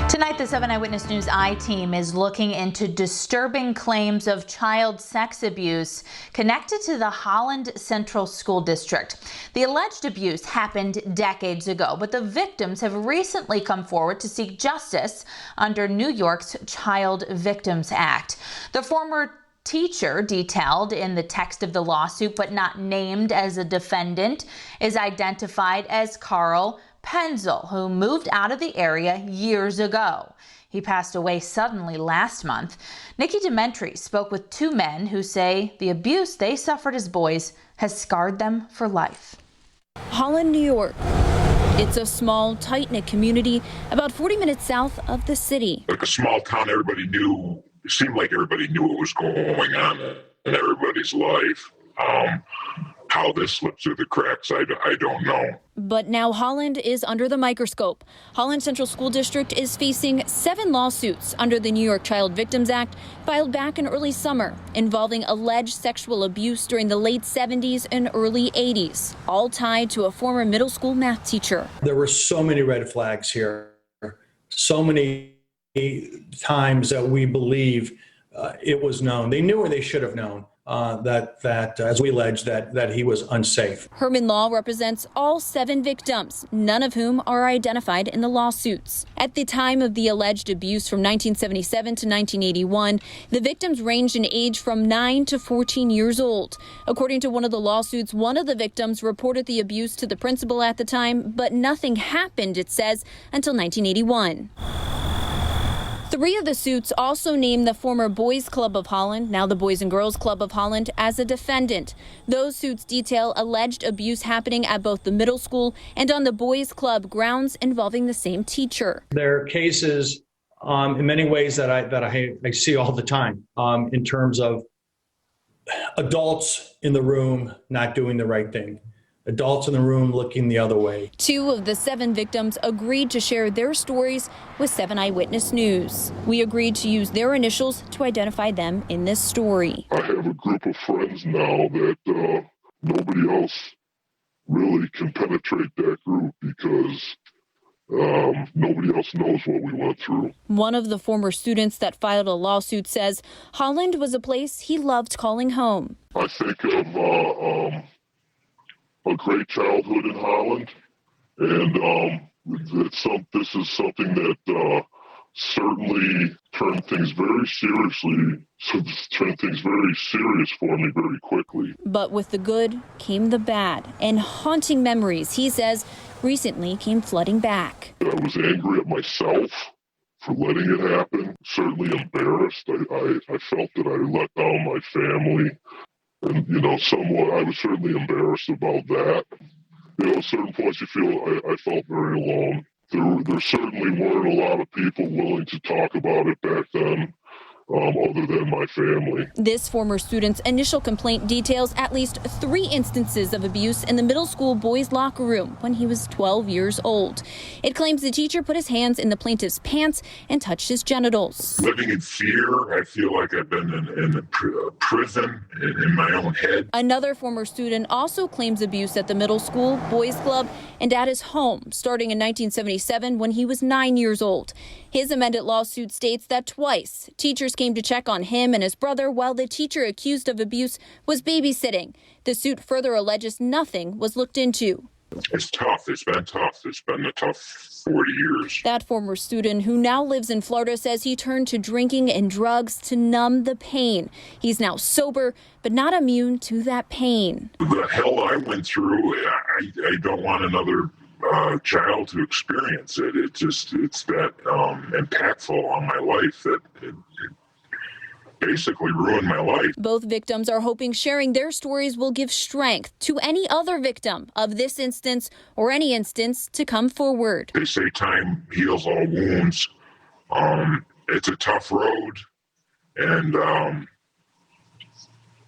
Tonight, the 7 Eyewitness News I-Team is looking into disturbing claims of child sex abuse connected to the Holland Central School District. The alleged abuse happened decades ago, but the victims have recently come forward to seek justice under New York's Child Victims Act. The former teacher detailed in the text of the lawsuit, but not named as a defendant, is identified as Carl Penziul, who moved out of the area years ago. He passed away suddenly last month. Nikki Dementri spoke with two men who say the abuse they suffered as boys has scarred them for life. Holland, New York. It's a small, tight-knit community about 40 minutes south of the city. Like a small town, everybody knew, it seemed like everybody knew what was going on in everybody's life. How this slipped through the cracks, I don't know. But now Holland is under the microscope. Holland Central School District is facing 7 lawsuits under the New York Child Victims Act filed back in early summer involving alleged sexual abuse during the late 70s and early 80s, all tied to a former middle school math teacher. There were so many red flags here, so many times that we believe it was known. They knew or they should have known. That as we allege, that he was unsafe. Herman Law represents all 7 victims, none of whom are identified in the lawsuits. At the time of the alleged abuse from 1977 to 1981, the victims ranged in age from 9 to 14 years old. According to one of the lawsuits, one of the victims reported the abuse to the principal at the time, but nothing happened, it says, until 1981. 3 of the suits also name the former Boys Club of Holland, now the Boys and Girls Club of Holland, as a defendant. Those suits detail alleged abuse happening at both the middle school and on the Boys Club grounds involving the same teacher. There are cases in many ways that I see all the time in terms of adults in the room not doing the right thing. Adults in the room looking the other way. 2 of the 7 victims agreed to share their stories with 7 Eyewitness News. We agreed to use their initials to identify them in this story. I have a group of friends now that nobody else really can penetrate that group because nobody else knows what we went through. One of the former students that filed a lawsuit says Holland was a place he loved calling home. I think of a great childhood in Holland, and this is something that certainly turned things very serious for me very quickly. But with the good came the bad, and haunting memories, he says, recently came flooding back. I was angry at myself for letting it happen, certainly embarrassed. I felt that I let down my family. And, somewhat, I was certainly embarrassed about that. At certain points you feel I felt very alone. There certainly weren't a lot of people willing to talk about it back then, other than my family. This former student's initial complaint details at least 3 instances of abuse in the middle school boys' locker room when he was 12 years old. It claims the teacher put his hands in the plaintiff's pants and touched his genitals. Living in fear, I feel like I've been in a prison in my own head. Another former student also claims abuse at the middle school, boys' club, and at his home, starting in 1977 when he was 9 years old. His amended lawsuit states that twice, teachers came to check on him and his brother while the teacher accused of abuse was babysitting. The suit further alleges nothing was looked into. It's tough. It's been tough. It's been a tough 40 years. That former student, who now lives in Florida, says he turned to drinking and drugs to numb the pain. He's now sober, but not immune to that pain. The hell I went through, I don't want another child to experience it. It's that impactful on my life that it basically ruined my life. Both victims are hoping sharing their stories will give strength to any other victim of this instance or any instance to come forward. They say time heals all wounds. It's a tough road, and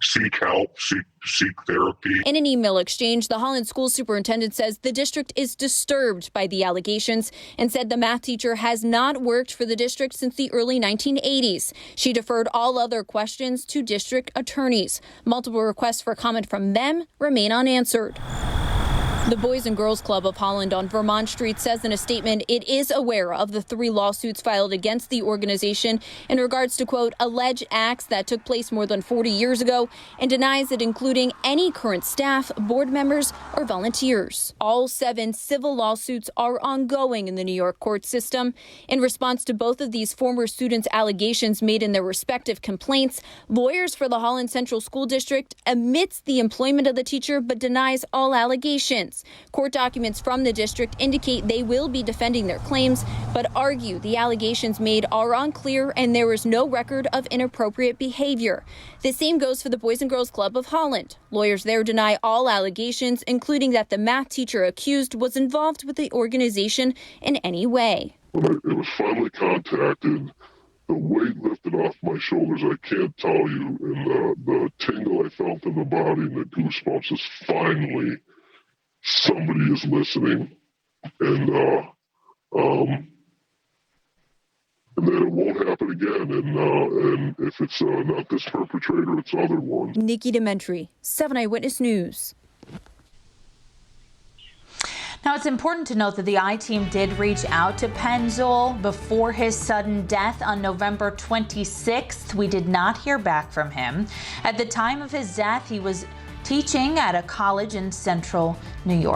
seek help, seek therapy. In an email exchange, the Holland School Superintendent says the district is disturbed by the allegations and said the math teacher has not worked for the district since the early 1980s. She deferred all other questions to district attorneys. Multiple requests for comment from them remain unanswered. The Boys and Girls Club of Holland on Vermont Street says in a statement it is aware of the 3 lawsuits filed against the organization in regards to, quote, alleged acts that took place more than 40 years ago, and denies it including any current staff, board members, or volunteers. All 7 civil lawsuits are ongoing in the New York court system. In response to both of these former students' allegations made in their respective complaints, lawyers for the Holland Central School District admits the employment of the teacher but denies all allegations. Court documents from the district indicate they will be defending their claims, but argue the allegations made are unclear and there is no record of inappropriate behavior. The same goes for the Boys and Girls Club of Holland. Lawyers there deny all allegations, including that the math teacher accused was involved with the organization in any way. When it was finally contacted, the weight lifted off my shoulders, I can't tell you, and the tingle I felt in the body and the goosebumps is finally somebody is listening, and that it won't happen again, and if it's not this perpetrator, it's other ones. Nikki Dementry, 7 Eyewitness News. Now, it's important to note that the I-Team did reach out to Penziul before his sudden death on November 26th. We did not hear back from him. At the time of his death, he was teaching at a college in central New York.